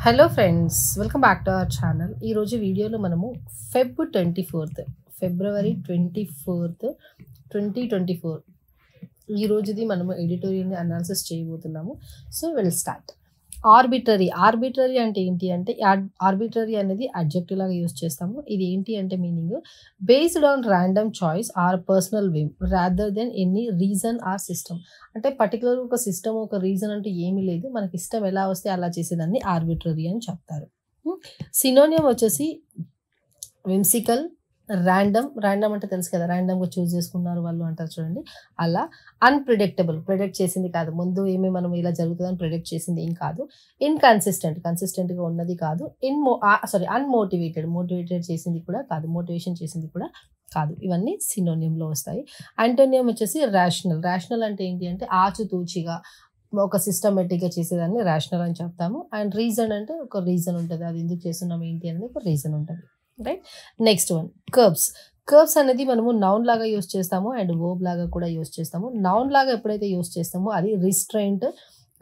Hello friends, welcome back to our channel. ఈరోజు వీడియోలో మనము ఫిబ్రవరి 24th 2024 ఈ రోజుది మనము ఎడిటోరియల్ని అనాలిసిస్ చేయబోతున్నాము. So will start. ఆర్బిటరీ అంటే ఏంటి అంటే, ఆర్బిటరీ అనేది అడ్జెక్టివ్ లాగా యూజ్ చేస్తాము. ఇది ఏంటి అంటే meaning based on random choice or personal whim rather than any reason or system. అంటే పర్టికులర్ ఒక సిస్టమ్, ఒక రీజన్ అంటూ ఏమీ లేదు, మనకి ఇష్టం ఎలా వస్తే అలా చేసేదాన్ని ఆర్బిటరీ అని చెప్తారు. సినోనియం వచ్చేసి విమ్సికల్, ర్యాండమ్ అంటే తెలుసు కదా, ర్యాండమ్గా చూస్ చేసుకున్నారు వాళ్ళు అంటారు చూడండి, అలా. అన్ప్రిడిక్టబుల్, ప్రిడిక్ట్ చేసింది కాదు, ముందు ఏమి మనం ఇలా జరుగుతుందని ప్రిడిక్ట్ చేసింది ఏం కాదు. కన్సిస్టెంట్గా ఉన్నది కాదు. మోటివేటెడ్ చేసింది కూడా కాదు, మోటివేషన్ చేసింది కూడా కాదు. ఇవన్నీ సినోనియంలో వస్తాయి. యాంటోనియం వచ్చేసి రేషనల్ అంటే ఏంటి అంటే ఆచితూచిగా ఒక సిస్టమేటిక్గా చేసేదాన్ని రేషనల్ అని చెప్తాము. అండ్ రీజన్ అంటే ఒక రీజన్ ఉంటుంది, అది ఎందుకు చేస్తున్నాం ఏంటి అనేది ఒక రీజన్ ఉంటుంది, రైట్. నెక్స్ట్ వన్ కర్బ్స్ అనేది మనము నౌన్ లాగా యూస్ చేస్తాము అండ్ వర్బ్ లాగా కూడా యూస్ చేస్తాము. నౌన్ లాగా ఎప్పుడైతే యూస్ చేస్తామో అది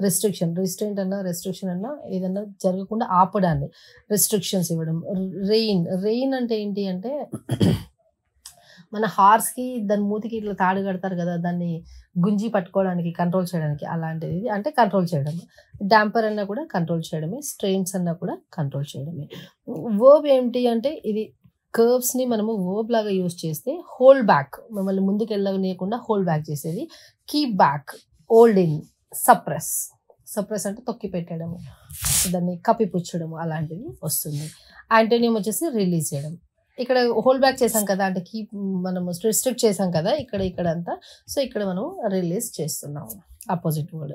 రెస్ట్రిక్షన్ అన్నా ఏదన్నా జరగకుండా ఆపడాన్ని రెస్ట్రిక్షన్స్ ఇవ్వడం. రెయిన్ అంటే ఏంటి అంటే మన హార్స్కి దాని మూతికి ఇట్లా తాడు కడతారు కదా, దాన్ని గుంజి పట్టుకోవడానికి, కంట్రోల్ చేయడానికి, అలాంటిది అంటే కంట్రోల్ చేయడం. డాంపర్ అన్నా కూడా కంట్రోల్ చేయడమే, స్ట్రెయిన్స్ అన్నా కూడా కంట్రోల్ చేయడమే. వర్బ్ ఏంటి అంటే ఇది కర్వ్స్ని మనము వర్బ్ లాగా యూజ్ చేస్తే హోల్డ్ బ్యాక్, మిమ్మల్ని ముందుకు వెళ్ళనీయకుండా హోల్డ్ బ్యాక్ చేసేది. Keep back, hold in, suppress అంటే తొక్కి పెట్టడము, దాన్ని కప్పిపుచ్చడము, అలాంటిది వస్తుంది. యాంటోనియం వచ్చేసి రిలీజ్ చేయడం. ఇక్కడ హోల్డ్ బ్యాక్ చేసాం కదా, అంటే మనము రిస్ట్రిక్ట్ చేసాం కదా ఇక్కడ అంతా, సో ఇక్కడ మనం రిలీజ్ చేస్తున్నాము, అపోజిట్ వర్డ్.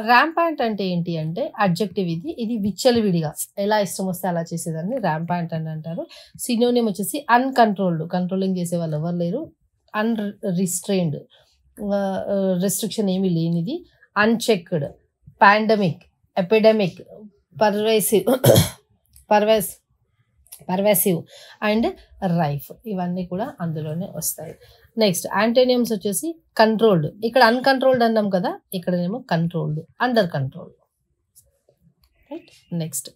ర్యాంపాంట్ అంటే ఏంటి అంటే అడ్జెక్టివ్, ఇది విచ్చలవిడిగా ఎలా ఇష్టం వస్తే అలా చేసేదాన్ని ర్యాంపాంట్ అని అంటారు. సినోనియం వచ్చేసి కంట్రోలింగ్ చేసే వాళ్ళు ఎవరు లేరు. అన్రిస్ట్రైన్డ్, రెస్ట్రిక్షన్ ఏమీ లేనిది. Unchecked, pandemic, epidemic, pervasive and rife, ఇవన్నీ కూడా అందులోనే వస్తాయి. నెక్స్ట్ యాంటోనియమ్స్ వచ్చేసి కంట్రోల్డ్. ఇక్కడ అన్కంట్రోల్డ్ అన్నాం కదా, ఇక్కడనేమో controlled, under control, right. Next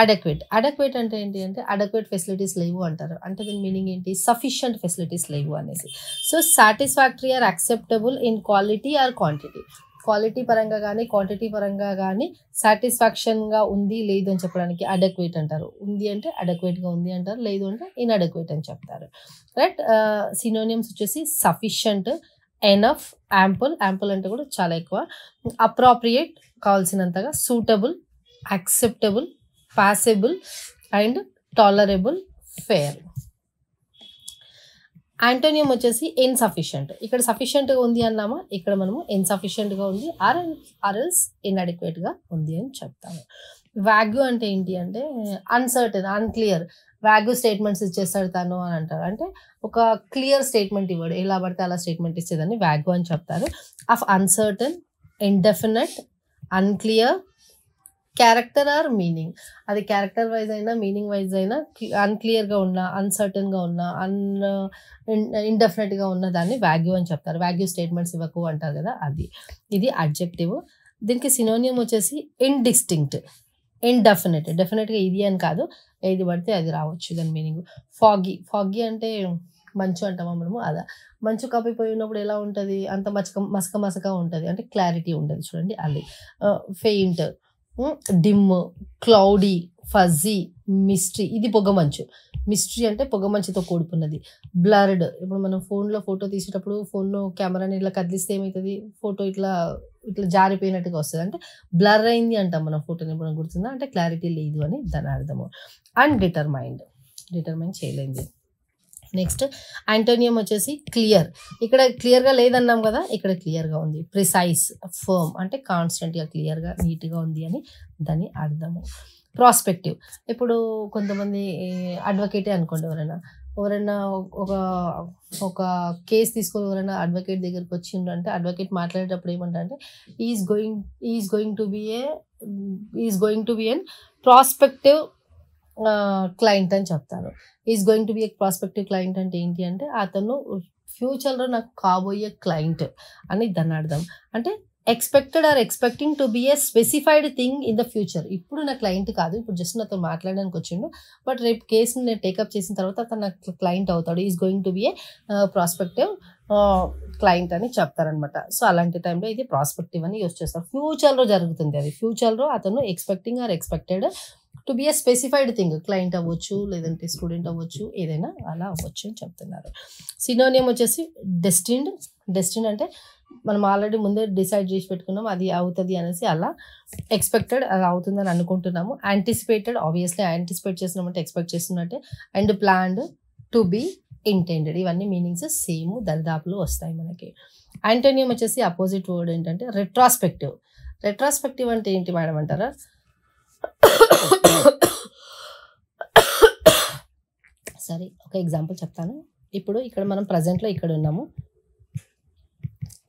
adequate అంటే ఏంటి అంటే అడక్వేట్ ఫెసిలిటీస్ లేవు అంటారు. అంటే దీని మీనింగ్ ఏంటి, సఫిషియంట్ ఫెసిలిటీస్ లేవు అనేసి. So satisfactory or acceptable in quality or quantity. Quality పరంగా కానీ క్వాంటిటీ పరంగా కానీ సాటిస్ఫాక్షన్గా ఉంది లేదు అని చెప్పడానికి అడక్వేట్ అంటారు. ఉంది అంటే అడక్వేట్గా ఉంది అంటారు, లేదు అంటే ఇన్అడక్వేట్ అని చెప్తారు, రైట్. సినోనియమ్స్ వచ్చేసి సఫిషియంట్, ఎనఫ్, యాంపుల్ అంటే కూడా చాలా ఎక్కువ, అప్రాప్రియేట్ కావాల్సినంతగా, suitable, acceptable, possible and tolerable, fair. Antonym వచ్చేసి ఇన్సఫిషియంట్. ఇక్కడ సఫిషియంట్గా ఉంది అన్నామా, ఇక్కడ మనము ఇన్సఫిషియంట్గా ఉంది ఆర్ఎల్స్ ఇన్అడిక్వేట్గా ఉంది అని చెప్తాము. వాగ్యూ అంటే ఏంటి అంటే అన్సర్టన్, అన్క్లియర్. వాగ్యూ స్టేట్మెంట్స్ ఇచ్చేస్తాడు తను అని అంటారు. అంటే ఒక క్లియర్ స్టేట్మెంట్ ఇవ్వడు, ఎలా పడితే అలా స్టేట్మెంట్ ఇచ్చేదాన్ని వాగ్యూ అని చెప్తారు. Of uncertain, indefinite, unclear, character are meaning. అది క్యారెక్టర్ వైజ్ అయినా మీనింగ్ వైజ్ అయినా అన్క్లియర్గా ఉన్నా, అన్సర్టన్గా ఉన్నా, ఇండెఫినెట్గా ఉన్న దాన్ని వాగ్యూ అని చెప్తారు. వాగ్యూ స్టేట్మెంట్స్ ఇవ్వకు అంటారు కదా, ఇది అడ్జెక్టివ్. దీనికి సినోనియం వచ్చేసి ఇండిస్టింక్ట్, ఇండెఫినెట్. డెఫినెట్గా ఇది అని కాదు, ఏది పడితే అది రావచ్చు దాని మీనింగ్. ఫాగీ అంటే మంచు అంటామా మనము, అదా. మంచు కప్పిపోయి ఉన్నప్పుడు ఎలా ఉంటుంది, అంత మసక ఉంటుంది, అంటే క్లారిటీ ఉండదు చూడండి, అది. Faint, dim, cloudy, fuzzy, mystery, ఇది పొగమంచు. మిస్టరీ అంటే పొగమంచుతో కూడుకున్నది. బ్లర్డ్, ఇప్పుడు మనం ఫోన్లో ఫోటో తీసేటప్పుడు ఫోన్లో కెమెరాని ఇట్లా కదిలిస్తే ఏమవుతుంది, ఫోటో ఇట్లా జారిపోయినట్టుగా వస్తుంది, అంటే బ్లర్ అయింది అంటాం మనం ఫోటోని. ఇప్పుడు గుర్తుందా, అంటే క్లారిటీ లేదు అని దాని అర్థము. అన్డిటర్మైన్డ్, డిటర్మైన్ చేయలేంది. నెక్స్ట్ యాంటోనియం వచ్చేసి క్లియర్. ఇక్కడ క్లియర్గా లేదన్నాం కదా, ఇక్కడ క్లియర్గా ఉంది. ప్రిసైజ్, ఫర్మ్ అంటే కాన్స్టెంట్గా, క్లియర్గా, నీట్గా ఉంది అని దాని అర్థము. ప్రాస్పెక్టివ్, ఇప్పుడు కొంతమంది అడ్వకేటే అనుకోండి, ఎవరైనా ఒక కేసు తీసుకొని ఎవరైనా అడ్వకేట్ దగ్గరికి వచ్చిండ్రంటే అడ్వకేట్ మాట్లాడేటప్పుడు ఏమంటారంటే is going to be an prospective client అని చెప్తారు. Is going to be a prospective client అంటే ఏంటి అంటే అతను ఫ్యూచర్లో నాకు కాబోయే క్లయింట్ అని దాని అర్థం. అంటే expected or expecting to be a specified thing in the future. ఇప్పుడు నా క్లయింట్ కాదు, ఇప్పుడు జస్ట్ నాతో మాట్లాడడానికి వచ్చిండు, బట్ రేపు కేసుని నేను టేకప్ చేసిన తర్వాత అతను నాకు క్లయింట్ అవుతాడు, is going to be a prospective client అని చెప్తారనమాట. సో అలాంటి టైంలో ఇది ప్రాస్పెక్టివ్ అని యూజ్ చేస్తారు. ఫ్యూచర్లో జరుగుతుంది అది, ఫ్యూచర్లో అతను expecting or expected to be a specified thing, client అవ్వచ్చు, లేదంటే స్టూడెంట్ అవ్వచ్చు, ఏదైనా అలా అవ్వచ్చు అని చెప్తున్నారు. సినోనియం వచ్చేసి డెస్టిన్డ్. డెస్టిన్డ్ అంటే మనం ఆల్రెడీ ముందే డిసైడ్ చేసి పెట్టుకున్నాం అది అవుతుంది అనేసి, అలా ఎక్స్పెక్టెడ్ అది అవుతుందని అనుకుంటున్నాము. యాంటిసిపేటెడ్, ఆబ్వియస్లీ యాంటిసిపేట్ చేస్తున్నామంటే ఎక్స్పెక్ట్ చేస్తున్నట్టే. And planned, to be, intended, ఇవన్నీ మీనింగ్స్ సేమ్ దరిదాపులు వస్తాయి మనకి. యాంటోనియం వచ్చేసి అపోజిట్ వర్డ్ ఏంటంటే రెట్రాస్పెక్టివ్. రెట్రాస్పెక్టివ్ అంటే ఏంటి మేడం అంటారా? సరే, ఒక ఎగ్జాంపుల్ చెప్తాను. ఇప్పుడు ఇక్కడ మనం ప్రజెంట్లో ఇక్కడ ఉన్నాము.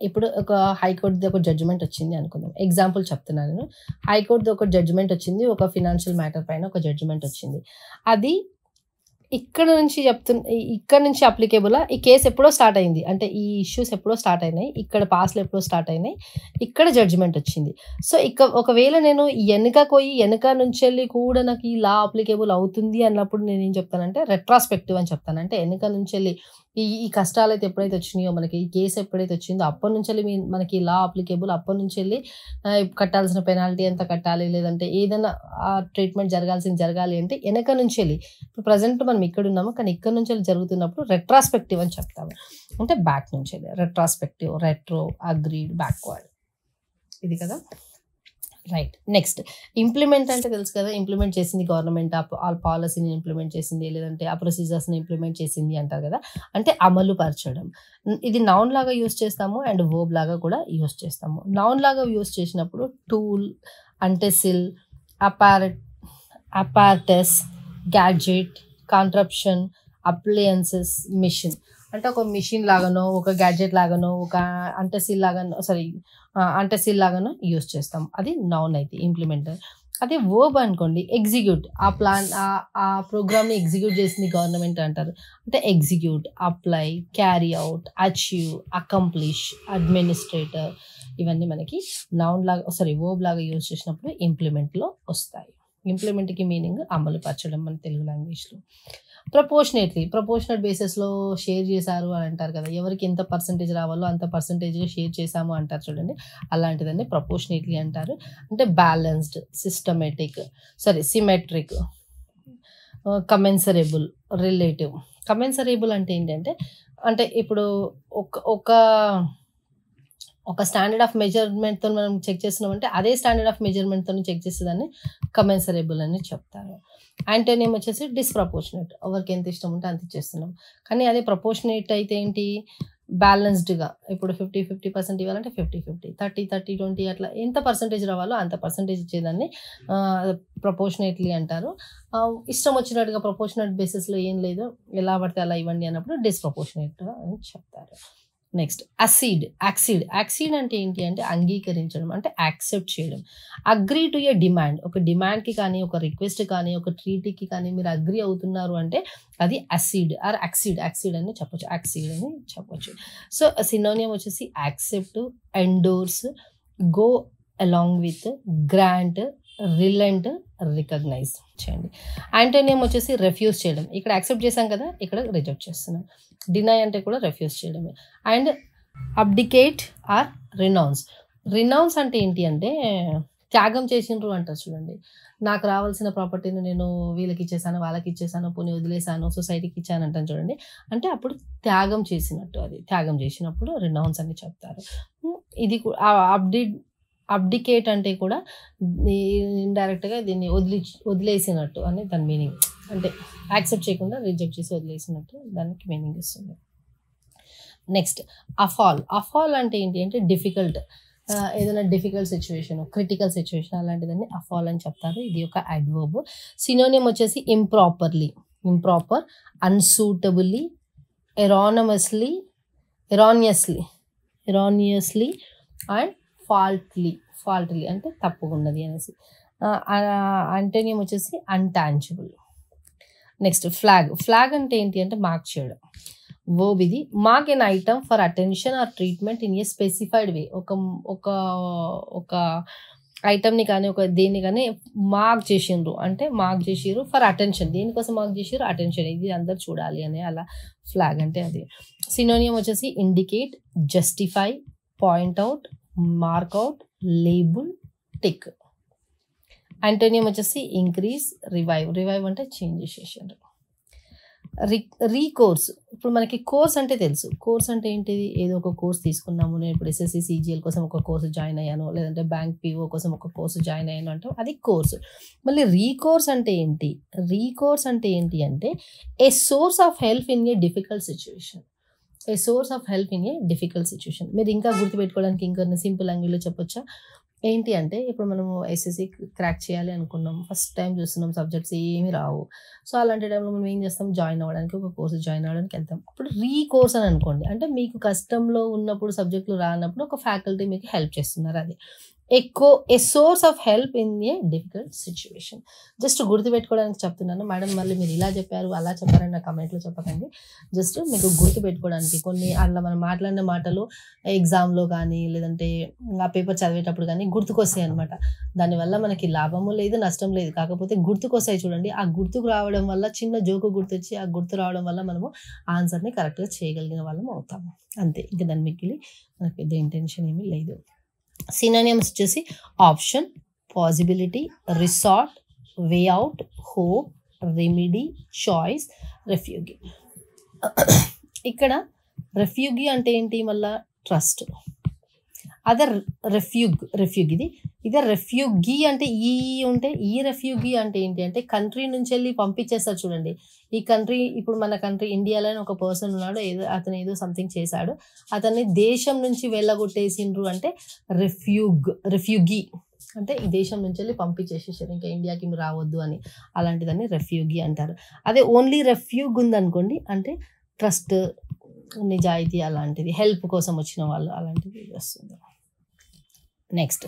ఇప్పుడు ఒక హైకోర్టుది ఒక జడ్జిమెంట్ వచ్చింది అనుకుందాం, ఎగ్జాంపుల్ చెప్తున్నాను నేను. హైకోర్టుది ఒక జడ్జిమెంట్ వచ్చింది, ఒక ఫినాన్షియల్ మ్యాటర్ పైన ఒక జడ్జిమెంట్ వచ్చింది. అది ఇక్కడ నుంచి అప్లికేబుల్. ఈ కేసు ఎప్పుడో స్టార్ట్ అయింది, అంటే ఈ ఇష్యూస్ ఎప్పుడో స్టార్ట్ అయినాయి, ఇక్కడ పాస్లో ఎప్పుడో స్టార్ట్ అయినాయి, ఇక్కడ జడ్జిమెంట్ వచ్చింది. సో ఒకవేళ నేను వెనక నుంచి వెళ్ళి కూడా నాకు ఈ లా అప్లికేబుల్ అవుతుంది అన్నప్పుడు నేను ఏం చెప్తానంటే రెట్రాస్పెక్టివ్ అని చెప్తాను. అంటే వెనక నుంచి వెళ్ళి ఈ కష్టాలు అయితే ఎప్పుడైతే వచ్చినాయో, మనకి ఈ కేసు ఎప్పుడైతే వచ్చిందో అప్పటి నుంచి వెళ్ళి మనకి లా అప్లికేబుల్, అప్పటి నుంచి వెళ్ళి కట్టాల్సిన పెనాల్టీ ఎంత కట్టాలి, లేదంటే ఏదైనా ట్రీట్మెంట్ జరగాలి అంటే వెనక నుంచి వెళ్ళి, ఇప్పుడు ప్రజెంట్ మనం ఇక్కడ ఉన్నాము కానీ ఇక్కడ నుంచి వెళ్ళి జరుగుతున్నప్పుడు రెట్రాస్పెక్టివ్ అని చెప్తాము. అంటే బ్యాక్ నుంచి వెళ్ళి రెట్రాస్పెక్టివ్, రెట్రో, అగ్రీడ్, బ్యాక్వర్డ్, ఇది కదా. రైట్. నెక్స్ట్ ఇంప్లిమెంట్ అంటే తెలుసు కదా, ఇంప్లిమెంట్ చేసింది గవర్నమెంట్, ఆ పాలసీని ఇంప్లిమెంట్ చేసింది, లేదంటే ఆ ప్రొసీజర్స్ని ఇంప్లిమెంట్ చేసింది అంటారు కదా, అంటే అమలు పరచడం. ఇది నౌన్ లాగా యూస్ చేస్తాము అండ్ వర్బ్ లాగా కూడా యూస్ చేస్తాము. నౌన్ లాగా యూస్ చేసినప్పుడు tool, utensil, apparatus, gadget, contraption, appliances, machine. అంటే ఒక మిషన్ లాగానో, ఒక గ్యాడ్జెట్ లాగానో, ఒక అంటెసిల్ లాగానో యూస్ చేస్తాం. అది నౌన్ అయితే ఇంప్లిమెంట్. అదే వర్బ్ అనుకోండి, ఎగ్జిక్యూట్, ఆ ప్రోగ్రామ్ని ఎగ్జిక్యూట్ చేసింది గవర్నమెంట్ అంటారు. అంటే execute, apply, carry out, achieve, accomplish, administrator, ఇవన్నీ మనకి నౌన్ లాగా వర్బ్ లాగా యూజ్ చేసినప్పుడు ఇంప్లిమెంట్లో వస్తాయి. ఇంప్లిమెంట్కి మీనింగ్ అమలు పరచడం మన తెలుగు లాంగ్వేజ్లో. ప్రపోర్షనేట్ బేసిస్లో షేర్ చేశారు అని అంటారు కదా, ఎవరికి ఎంత పర్సంటేజ్ రావాలో అంత పర్సంటేజ్గా షేర్ చేశాము అంటారు చూడండి, అలాంటిదాన్ని ప్రపోర్షనేట్లీ అంటారు. అంటే బ్యాలెన్స్డ్, సిమెట్రిక్, కమెన్సరబుల్, రిలేటివ్. కమెన్సరబుల్ అంటే ఏంటంటే, అంటే ఇప్పుడు ఒక స్టాండర్డ్ ఆఫ్ మెజర్మెంట్తో మనం చెక్ చేస్తున్నామంటే అదే స్టాండర్డ్ ఆఫ్ మెజర్మెంట్తో చెక్ చేసేదాన్ని కమెన్సరబుల్ అని చెప్తారు. యాంటోనియం వచ్చేసి డిస్ప్రపోర్షనేట్, ఎవరికి ఎంత ఇష్టం ఉంటే అంత ఇచ్చేస్తున్నాం. కానీ అదే ప్రపోర్షనేట్ అయితే ఏంటి, బ్యాలెన్స్డ్గా, ఇప్పుడు 50% ఇవ్వాలంటే 50-50, 30-20 అట్లా ఎంత పర్సంటేజ్ రావాలో అంత పర్సంటేజ్ ఇచ్చేదాన్ని ప్రపోర్షనేట్లీ అంటారు. ఇష్టం వచ్చినట్టుగా ప్రపోర్షనేట్ బేసిస్లో ఏం లేదు, ఎలా పడితే అలా ఇవ్వండి అన్నప్పుడు డిస్ప్రపోర్షనేట్ అని చెప్తారు. నెక్స్ట్ యాక్సీడ్ అంటే ఏంటి అంటే అంగీకరించడం, అంటే యాక్సెప్ట్ చేయడం. అగ్రీ టు ఏ డిమాండ్, ఒక డిమాండ్కి కానీ, ఒక రిక్వెస్ట్ కానీ, ఒక ట్రీటీకి కానీ మీరు అగ్రీ అవుతున్నారు అంటే అది యాక్సీడ్ అని చెప్పొచ్చు. సో సినోనియం వచ్చేసి accept, endorse, go along with, grant, relent, recognise చేయండి. యాంటోనియం వచ్చేసి రెఫ్యూజ్ చేయడం, ఇక్కడ యాక్సెప్ట్ చేశాం కదా, ఇక్కడ రిజెక్ట్ చేస్తున్నాం. డినై అంటే కూడా రెఫ్యూజ్ చేయడమే. అండ్ అబ్డికేట్ ఆర్ రినౌన్స్ అంటే ఏంటి అంటే త్యాగం చేసిండ్రు అంటారు చూడండి. నాకు రావాల్సిన ప్రాపర్టీని నేను వీళ్ళకి ఇచ్చేసాను, వాళ్ళకి ఇచ్చేసాను, పోనీ వదిలేసాను, సొసైటీకి ఇచ్చాను అంటాను చూడండి. అంటే అప్పుడు త్యాగం చేసినట్టు, అది త్యాగం చేసినప్పుడు రినౌన్స్ అని చెప్తారు. ఇది అబ్డికేట్ అంటే కూడా ఇండైరెక్ట్గా దీన్ని వదిలేసినట్టు అని దాని మీనింగ్. అంటే యాక్సెప్ట్ చేయకుండా రిజెక్ట్ చేసి వదిలేసినట్టు దానికి మీనింగ్ ఇస్తుంది. నెక్స్ట్ అఫాల్ అంటే ఏంటి అంటే డిఫికల్ట్, ఏదైనా డిఫికల్ట్ సిచ్యువేషన్, క్రిటికల్ సిచ్యువేషన్ అలాంటిదాన్ని అఫాల్ అని చెప్తారు. ఇది ఒక అడ్వర్బ్. సినోనియం వచ్చేసి ఇంప్రాపర్, అన్సూటబుల్లీ, ఎరానియస్లీ అండ్ ఫాల్ట్లీ అంటే తప్పుగా ఉన్నది అనేసి. యాంటోనియం వచ్చేసి అన్టాంజిబుల్. నెక్స్ట్ ఫ్లాగ్ అంటే ఏంటి అంటే మార్క్ చేయడం. వర్బ్ ఇది. Mark an item for attention or treatment in a specified way. ఒక ఐటమ్ని కానీ ఒక దేన్ని కానీ మార్క్ చేసిండ్రు అంటే మార్క్ చేసిర్రు ఫర్ అటెన్షన్. దేనికోసం మార్క్ చేసిర్రు? అటెన్షన్, ఇది అందరు చూడాలి అని. అలా ఫ్లాగ్ అంటే అది. సినోనియం వచ్చేసి indicate, justify, point out, mark out, label, tick. Antonym వచ్చేసి ఇంక్రీజ్, రివైవ్. రివైవ్ అంటే చేంజ్ చేసేసారు. రీకోర్స్. ఇప్పుడు మనకి కోర్స్ అంటే తెలుసు. కోర్స్ అంటే ఏంటిది? ఏదో ఒక కోర్స్ తీసుకున్నాము. నేను ఇప్పుడు ఎస్ఎస్సి సిజిఎల్ కోసం ఒక కోర్సు జాయిన్ అయ్యాను, లేదంటే బ్యాంక్ పిఓ కోసం ఒక కోర్సు జాయిన్ అయ్యాను అంటే అది కోర్సు. మళ్ళీ రీకోర్స్ అంటే ఏంటి? రీకోర్స్ అంటే ఏంటి అంటే a source of help in a difficult situation. A source of help in a difficult situation. మీరు ఇంకా గుర్తుపెట్టుకోవడానికి ఇంకా సింపుల్ లాంగ్వేజ్లో చెప్పొచ్చా? ఏంటి అంటే ఇప్పుడు మనము ఎస్ఎస్సి క్రాక్ చేయాలి అనుకున్నాం, ఫస్ట్ టైం చూస్తున్నాం, సబ్జెక్ట్స్ ఏమీ రావు. సో అలాంటి టైంలో మనం ఏం చేస్తాం? జాయిన్ అవ్వడానికి ఒక కోర్సు జాయిన్ అవ్వడానికి వెళ్తాం. అప్పుడు రీకోర్స్ అని అనుకోండి, అంటే మీకు కష్టంలో ఉన్నప్పుడు సబ్జెక్టులు రానప్పుడు ఒక ఫ్యాకల్టీ మీకు హెల్ప్ చేస్తున్నారు. అది a source of help in a difficult situation. Just గుర్తుపెట్టుకోవడానికి చెప్తున్నాను మేడం. మళ్ళీ మీరు ఇలా చెప్పారు అలా చెప్పారని నా కమెంట్లో చెప్పకండి. జస్ట్ మీకు గుర్తుపెట్టుకోవడానికి కొన్ని అలా మనం మాట్లాడిన మాటలు ఎగ్జామ్లో కానీ లేదంటే ఆ పేపర్ చదివేటప్పుడు కానీ గుర్తుకొస్తాయి అనమాట. దానివల్ల మనకి లాభము లేదు, నష్టం లేదు, కాకపోతే గుర్తుకొస్తాయి. చూడండి, ఆ గుర్తుకు రావడం వల్ల చిన్న జోకు గుర్తొచ్చి ఆ గుర్తు రావడం వల్ల మనము ఆన్సర్ని కరెక్ట్గా చేయగలిగిన వాళ్ళం అవుతాము. అంతే, ఇంకా దాని మిగిలి మనకి పెద్ద ఇంటెన్షన్ ఏమీ లేదు. సినోనిమ్స్ వచ్చేసి option, possibility, resort, way out, hope, remedy, choice, refuge. ఇక్కడ రెఫ్యూగి అంటే ఏంటి? మళ్ళా ట్రస్ట్. అదే రెఫ్యూగ్ ఇదే రెఫ్యూగీ అంటే ఈ ఉంటే ఈ రెఫ్యూగీ అంటే ఏంటి అంటే కంట్రీ నుంచి వెళ్ళి పంపించేస్తారు. చూడండి, ఈ కంట్రీ ఇప్పుడు మన కంట్రీ ఇండియాలో ఒక పర్సన్ ఉన్నాడు, అతను ఏదో సంథింగ్ చేశాడు, అతన్ని దేశం నుంచి వెళ్ళగొట్టేసిండ్రు అంటే రెఫ్యూగీ అంటే ఈ దేశం నుంచి వెళ్ళి పంపించేసేసారు, ఇంకా ఇండియాకి మీరు రావద్దు అని. అలాంటిదాన్ని రెఫ్యూగీ అంటారు. అదే ఓన్లీ రెఫ్యూగ్ ఉందనుకోండి అంటే ట్రస్ట్, నిజాయితీ, అలాంటిది హెల్ప్ కోసం వచ్చిన వాళ్ళు అలాంటిది వస్తుంది. నెక్స్ట్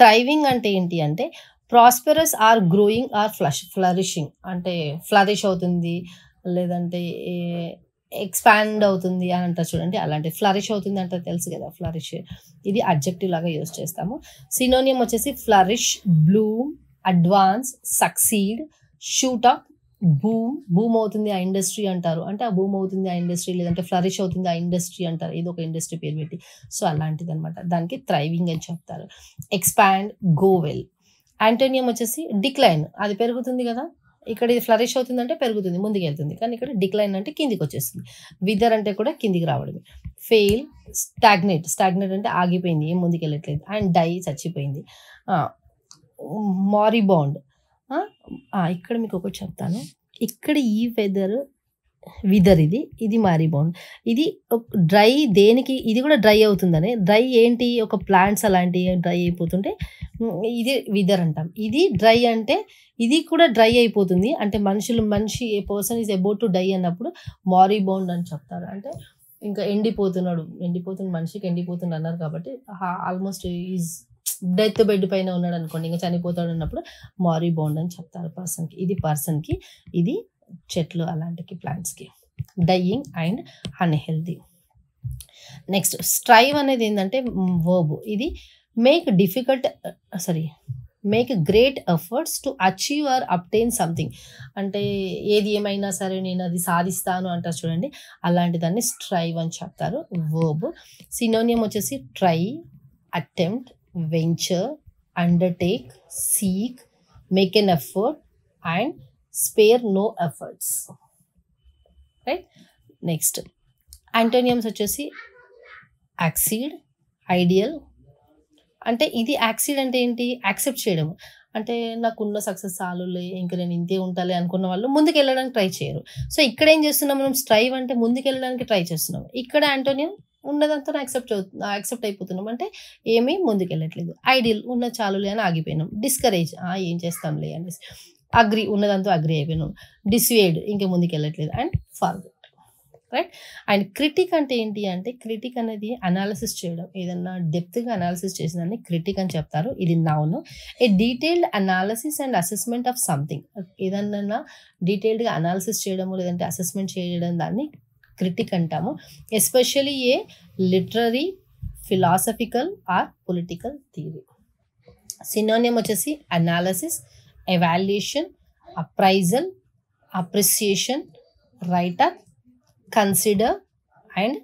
థ్రైవింగ్ అంటే ఏంటి అంటే ప్రాస్పెరస్ ఆర్ గ్రోయింగ్ ఆర్ ఫ్లరిషింగ్ అంటే ఫ్లరిష్ అవుతుంది లేదంటే ఎక్స్పాండ్ అవుతుంది అని అంటారు చూడండి, అలాంటి ఫ్లరిష్ అవుతుంది అంటే తెలుసు కదా, ఫ్లరిష్. ఇది అడ్జెక్టివ్ లాగా యూజ్ చేస్తాము. సినోనియం వచ్చేసి flourish, Bloom, advance, succeed, shoot up, boom అవుతుంది ఆ ఇండస్ట్రీ అంటారు, అంటే ఆ బూమ్ అవుతుంది ఆ ఇండస్ట్రీ, లేదంటే ఫ్లరిష్ అవుతుంది ఆ ఇండస్ట్రీ అంటారు, ఏదో ఒక ఇండస్ట్రీ పేరు పెట్టి. సో అలాంటిది అనమాట, దానికి థ్రైవింగ్ అని చెప్తారు. Expand, go well. యాంటోనియం వచ్చేసి డిక్లైన్, అది పెరుగుతుంది కదా, ఇక్కడ ఇది ఫ్లరిష్ అవుతుందంటే పెరుగుతుంది, ముందుకు వెళ్తుంది, కానీ ఇక్కడ డిక్లైన్ అంటే కిందికి వచ్చేస్తుంది. విదర్ అంటే కూడా కిందికి రావడమే. ఫెయిల్, స్టాగ్నేట్ అంటే ఆగిపోయింది, ఏం ముందుకు వెళ్ళట్లేదు. అండ్ డై, చచ్చిపోయింది. మారిబాండ్, ఇక్కడ మీకు ఒకటి చెప్తాను, ఇక్కడ ఈ విదర్ ఇది మారిబాండ్. ఇది డ్రై, దేనికి ఇది కూడా డ్రై అవుతుందని. డ్రై ఏంటి, ఒక ప్లాంట్స్ అలాంటివి డ్రై అయిపోతుంటే ఇది విదర్ అంటాం. ఇది డ్రై అంటే ఇది కూడా డ్రై అయిపోతుంది, అంటే మనిషి a person is about to die అన్నప్పుడు మారిబాండ్ అని చెప్తారు. అంటే ఇంకా ఎండిపోతున్న మనిషికి ఎండిపోతుంది అన్నారు కాబట్టి ఆల్మోస్ట్ ఈజ్ డెత్ బెడ్ పైన ఉన్నాడు అనుకోండి, ఇంకా చనిపోతాడు అన్నప్పుడు మారిబాండ్ అని చెప్తారు పర్సన్కి. ఇది పర్సన్కి, ఇది చెట్లు అలాంటికి, ప్లాంట్స్కి. Dying and unhealthy. Next strive అనేది ఏంటంటే వర్బ్. ఇది make great efforts to achieve or obtain something, అంటే ఏది ఏమైనా సరే నేను అది సాధిస్తాను అంటారు చూడండి, అలాంటి దాన్ని స్ట్రైవ్ అని చెప్తారు, వర్బ్. సినోనియం వచ్చేసి try, attempt, venture, undertake, seek, make an effort and spare no efforts. Right. Next antonyms వచ్చేసి యాక్సీడ్, ఐడియల్. అంటే ఇది యాక్సీడ్ అంటే ఏంటి, యాక్సెప్ట్ చేయడం, అంటే నాకున్న సక్సెస్ చాలులే, ఇంకా నేను ఇంతే ఉంటాలే అనుకున్న వాళ్ళు ముందుకు వెళ్ళడానికి ట్రై చేయరు. సో ఇక్కడ ఏం చేస్తున్నాం మనం, స్ట్రైవ్ అంటే ముందుకు వెళ్ళడానికి ట్రై చేస్తున్నాం. ఇక్కడ యాంటోనియం ఉన్నదంతా యాక్సెప్ట్ అయిపోతున్నాం, అంటే ఏమీ ముందుకు వెళ్ళట్లేదు. ఐడియల్, ఉన్న చాలులే అని ఆగిపోయినాం. డిస్కరేజ్, ఏం చేస్తాంలే అనేసి. అగ్రి, ఉన్నదంతా అగ్రి అయిపోయినాం. డిస్వేడ్, ఇంకా ముందుకు వెళ్ళట్లేదు. And forget. Right. And critic అంటే ఏంటి అంటే క్రిటిక్ అనేది అనాలిసిస్ చేయడం, ఏదన్నా డెప్త్గా అనాలిసిస్ చేసేదాన్ని క్రిటిక్ అని చెప్తారు. ఇది noun. A detailed analysis and assessment of something, ఏదన్నా డీటెయిల్డ్గా అనాలిసిస్ చేయడము లేదంటే అసెస్మెంట్ చేయడం దాన్ని క్రిటిక్ అంటాము. Especially a literary, philosophical or political theory. Synonym వచ్చేసి analysis, evaluation, appraisal, appreciation, writer, consider and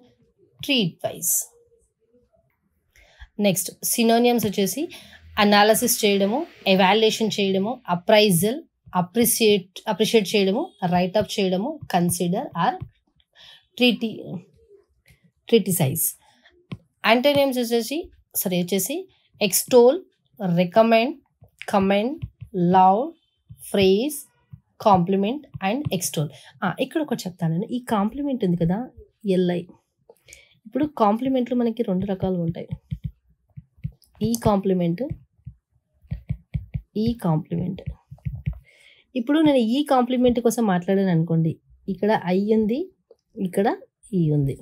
treat wise. Next synonyms వచ్చేసి అనాలిసిస్ చేయడము, ఎవాల్యుయేషన్ చేయడము, అప్రైజల్, అప్రిషియేట్ చేయడము, రైటప్ చేయడము, కన్సిడర్ ఆర్ క్రిటిసైజ్. యాంటోనియమ్స్ వచ్చేసి extol, recommend, commend, love, praise, compliment and extol. ఇక్కడ ఒకటి చెప్తానండి, ఈ కాంప్లిమెంట్ ఉంది కదా ఎల్ఐ. ఇప్పుడు కాంప్లిమెంట్లు మనకి 2 రకాలుగా ఉంటాయి. E complement. ఇప్పుడు నేను ఈ కాంప్లిమెంట్ కోసం మాట్లాడాను అనుకోండి, ఇక్కడ ఐ ఉంది, ఇక్కడ ఈ ఉంది.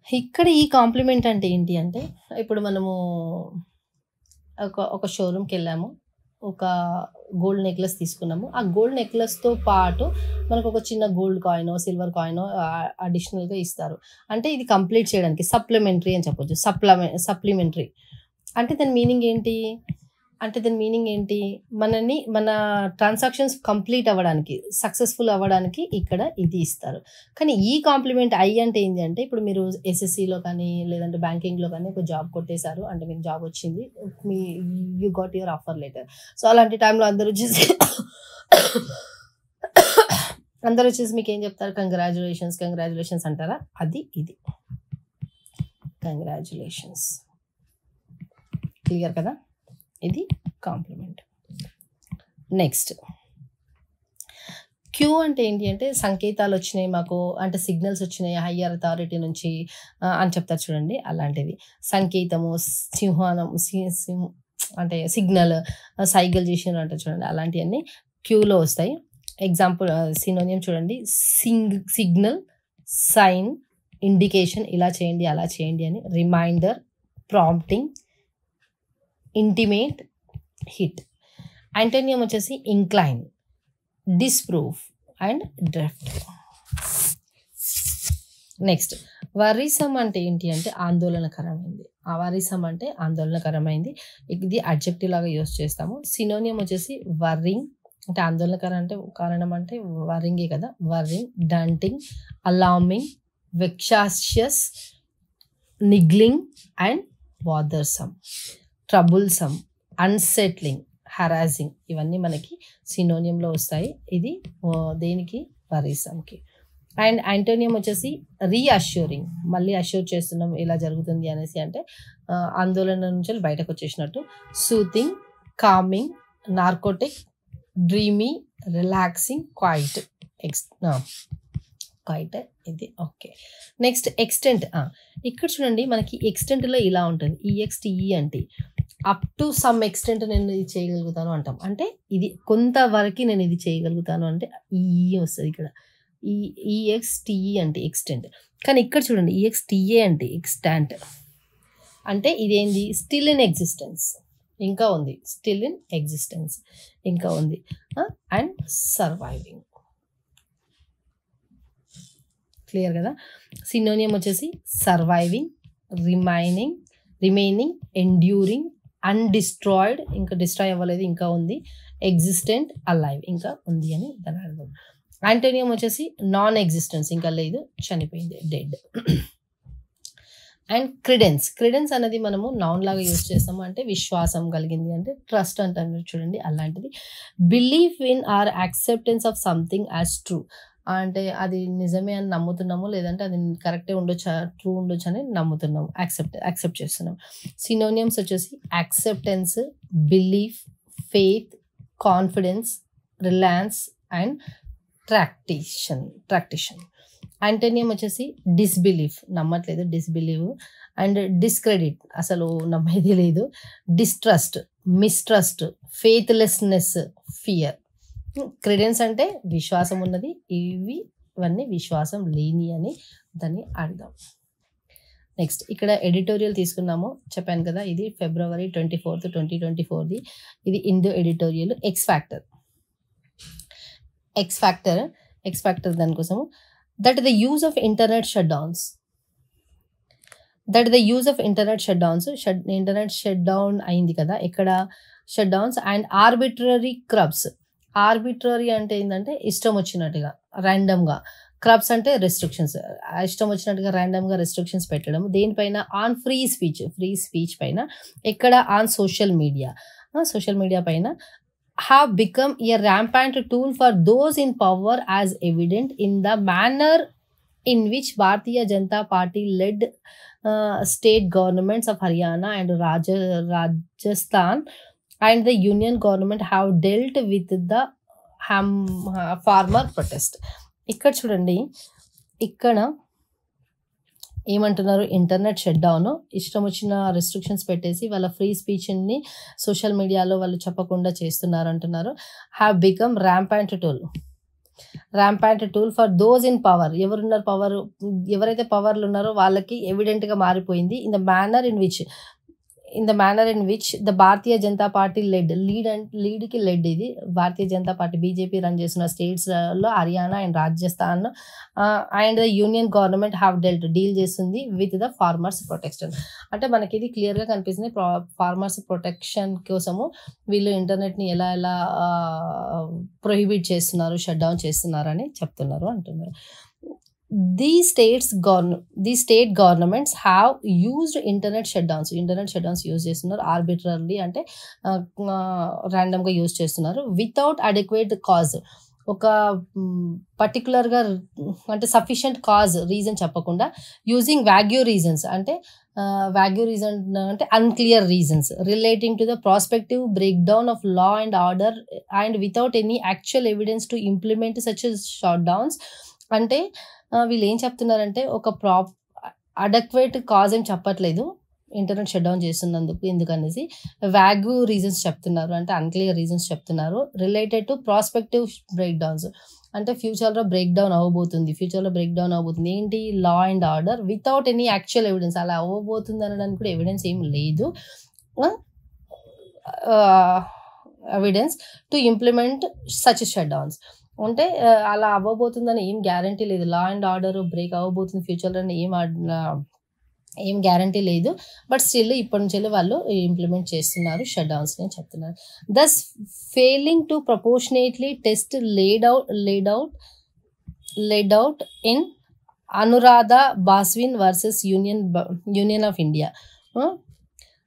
ఇక్కడ ఈ కాంప్లిమెంట్ అంటే ఏంటి అంటే, ఇప్పుడు మనము ఒక షోరూమ్కి వెళ్ళాము, ఒక గోల్డ్ నెక్లెస్ తీసుకున్నాము. ఆ గోల్డ్ నెక్లెస్తో పాటు మనకు ఒక చిన్న గోల్డ్ కాయిన్, సిల్వర్ కాయిన్ అడిషనల్గా ఇస్తారు. అంటే ఇది కంప్లీట్ చేయడానికి సప్లిమెంటరీ అని చెప్పొచ్చు. సప్లిమెంటరీ అంటే దాని మీనింగ్ ఏంటి? మన ట్రాన్సాక్షన్స్ కంప్లీట్ అవ్వడానికి, సక్సెస్ఫుల్ అవ్వడానికి ఇక్కడ ఇది ఇస్తారు. కానీ ఈ కాంప్లిమెంట్ ఐ అంటే ఏంటి అంటే, ఇప్పుడు మీరు ఎస్ఎస్సిలో కానీ లేదంటే బ్యాంకింగ్లో కానీ ఒక జాబ్ కొట్టేశారు, అంటే మీకు జాబ్ వచ్చింది, you got your offer letter. So అలాంటి టైంలో అందరూ వచ్చేసి మీకు ఏం చెప్తారు? కంగ్రాచులేషన్స్ అంటారా? అది ఇది కంగ్రాచులేషన్స్. క్లియర్ కదా? ఇది కాంప్లిమెంట్. నెక్స్ట్ క్యూ అంటే ఏంటి అంటే, సంకేతాలు వచ్చినాయి మాకు, అంటే సిగ్నల్స్ వచ్చినాయి హయ్యర్ అథారిటీ నుంచి అని చెప్తారు చూడండి, అలాంటిది. సంకేతము, సింహానం, అంటే సిగ్నల్, సైకిల్ చేసినారు అంటారు చూడండి, అలాంటివన్నీ క్యూలో వస్తాయి. ఎగ్జాంపుల్ సినోనియం చూడండి, సిగ్నల్, సైన్, ఇండికేషన్, ఇలా చేయండి అలా చేయండి అని. Reminder, prompting, intimate, hit. Antonym వచ్చేసి incline, disprove and drift. Next worrisome అంటే ఏంటి అంటే, ఆందోళనకరమైంది. వరీసమ్ అంటే ఆందోళనకరమైంది. ఇది అడ్జెక్టివ్ లాగా యూస్ చేస్తాము. సినోనియం వచ్చేసి వర్రింగ్, అంటే ఆందోళనకరం అంటే కారణం అంటే వర్రింగే కదా. Worrying, daunting, alarming, vexatious, niggling and bothersome, troublesome, unsettling, harassing, ఇవన్నీ మనకి సినోనియంలో వస్తాయి. ఇది దేనికి? వరీసమ్కి. అండ్ యాంటోనియం వచ్చేసి రీఅష్యూరింగ్, మళ్ళీ అష్యూర్ చేస్తున్నాం ఇలా జరుగుతుంది అనేసి, అంటే ఆందోళన నుంచి బయటకు వచ్చేసినట్టు. Soothing, calming, narcotic, dreamy, relaxing, quiet. ఇది ఓకే. Next extant. ఇక్కడ చూడండి, మనకి ఎక్స్టెంట్లో ఇలా ఉంటుంది, ఈఎక్స్టిఈ అంటే అప్ టు సమ్ ఎక్స్టెంట్ నేను ఇది చేయగలుగుతాను అంటాం. అంటే ఇది కొంతవరకు నేను ఇది చేయగలుగుతాను అంటే ఈ వస్తుంది ఇక్కడ. ఈఎక్స్టిఈ అంటే ఎక్స్టెంట్. కానీ ఇక్కడ చూడండి, ఈఎక్స్టిఏ అంటే ఎక్స్టాంట్. అంటే ఇదేంది? స్టిల్ ఇన్ ఎగ్జిస్టెన్స్, ఇంకా ఉంది. స్టిల్ ఇన్ ఎగ్జిస్టెన్స్ ఇంకా ఉంది. And surviving. క్లియర్ కదా? సినోనియం వచ్చేసి సర్వైవింగ్, రిమైనింగ్, ఎండ్యూరింగ్, అన్డిస్ట్రాయిడ్, ఇంకా డిస్ట్రాయ్ అవ్వలేదు ఇంకా ఉంది. ఎగ్జిస్టెంట్, అలైవ్, ఇంకా ఉంది అని దాని అర్థం. యాంటోనియం వచ్చేసి నాన్ ఎగ్జిస్టెన్స్, ఇంకా లేదు, చనిపోయింది, డెడ్. అండ్ క్రెడెన్స్ అనేది మనము నౌన్ లాగా యూజ్ చేస్తాము, అంటే విశ్వాసం కలిగింది, అంటే ట్రస్ట్ అంటారు చూడండి, అలాంటిది. Believe in or acceptance of something as true, అంటే అది నిజమే అని నమ్ముతున్నాము, లేదంటే అది కరెక్టే ఉండొచ్చు, ట్రూ ఉండొచ్చు అని నమ్ముతున్నాము, యాక్సెప్ట్ చేస్తున్నాం. సినోనియమ్స్ వచ్చేసి acceptance, belief, faith, confidence, reliance and tradition. Antonym వచ్చేసి డిస్బిలీఫ్, నమ్మట్లేదు, డిస్బిలీవ్. అండ్ డిస్క్రెడిట్, అసలు నమ్మేది లేదు. Distrust, mistrust, faithlessness, fear. Credence అంటే విశ్వాసం ఉన్నది, ఇవన్నీ విశ్వాసం లేని అని దాన్ని అర్థం. నెక్స్ట్ ఇక్కడ ఎడిటోరియల్ తీసుకున్నాము, చెప్పాను కదా, ఇది February 24, 2024. ఇది ఇండో ఎడిటోరియల్. ఎక్స్ ఫ్యాక్టర్ ఎక్స్పెక్టర్ దానికోసము. That the use of internet shutdowns, internet shutdown అయింది కదా, ఎక్కడ shutdowns and arbitrary curbs. Arbitrary అంటే ఏంటంటే ఇష్టం వచ్చినట్టుగా, ర్యాండమ్గా. క్రబ్స్ అంటే రెస్ట్రిక్షన్స్, ఇష్టం వచ్చినట్టుగా ర్యాండమ్గా రెస్ట్రిక్షన్స్ పెట్టడం. దేనిపైన? ఆన్ ఫ్రీ స్పీచ్ పైన. ఎక్కడ? ఆన్ సోషల్ మీడియా పైన. have become a rampant tool for those in power, as evident in the manner in which Bharatiya Janata Party led state governments of Haryana and Rajasthan and the union government have dealt with the farmer protest. ఇక్కడ చూడండి, ఇక్కడ ఏమంటున్నారు? Internet shut down, ఇష్టం వచ్చిన restrictions పెట్టేసి వాళ్ళ free స్పీచ్ని social మీడియాలో వాళ్ళు చెప్పకుండా చేస్తున్నారు అంటున్నారు. Have become rampant tool for those in power. ఎవరైతే పవర్లు ఉన్నారో వాళ్ళకి ఎవిడెంట్గా మారిపోయింది. In the manner in which the Bharatiya Janata Party లీడ్కి లెడ్. ఇది భారతీయ జనతా పార్టీ బీజేపీ రన్ చేస్తున్న స్టేట్స్లో Haryana and Rajasthan and the union government have deal చేస్తుంది విత్ ద ఫార్మర్స్ ప్రొటెక్షన్. అంటే మనకి ఇది క్లియర్గా కనిపిస్తుంది. ఫార్మర్స్ ప్రొటెక్షన్ కోసము వీళ్ళు ఇంటర్నెట్ని ఎలా ప్రొహిబిట్ చేస్తున్నారు, షట్ డౌన్ చేస్తున్నారు అని చెప్తున్నారు అంటున్నారు. These state governments have used internet shutdowns use చేస్తున్నారు. ఆర్బిట్రరీ అంటే ర్యాండమ్గా యూజ్ చేస్తున్నారు. వితౌట్ అడెక్వేట్ కాజ్, ఒక పర్టికులర్గా అంటే సఫిషియంట్ కాజ్, రీజన్ చెప్పకుండా. యూజింగ్ వాగ్యూ రీజన్స్ అంటే unclear reasons relating to the prospective break down of law and order and without any actual evidence to implement such shut downs. అంటే వీళ్ళు ఏం చెప్తున్నారంటే ఒక అడక్వేట్ కాజ్ ఏం చెప్పట్లేదు ఇంటర్నెట్ షట్ డౌన్ చేస్తున్నందుకు, ఎందుకనేసి వాగ్యూ రీజన్స్ చెప్తున్నారు, అంటే అన్క్లియర్ రీజన్స్ చెప్తున్నారు. Related to prospective break downs అంటే ఫ్యూచర్లో బ్రేక్ డౌన్ అవ్వబోతుంది. ఏంటి? Law and order without any actual evidence. అలా అవ్వబోతుంది అనడానికి కూడా ఎవిడెన్స్ ఏం లేదు. Evidence to implement such shut downs అంటే అలా అవ్వబోతుందని ఏం గ్యారంటీ లేదు. లా అండ్ ఆర్డర్ బ్రేక్ అవ్వబోతుంది ఫ్యూచర్లో ఏం గ్యారంటీ లేదు. బట్ స్టిల్ ఇప్పటి నుంచి వాళ్ళు ఇంప్లిమెంట్ చేస్తున్నారు షట్ డౌన్స్ అని చెప్తున్నారు. Thus failing to proportionately test laid out in Anuradha Baswin versus Union of India.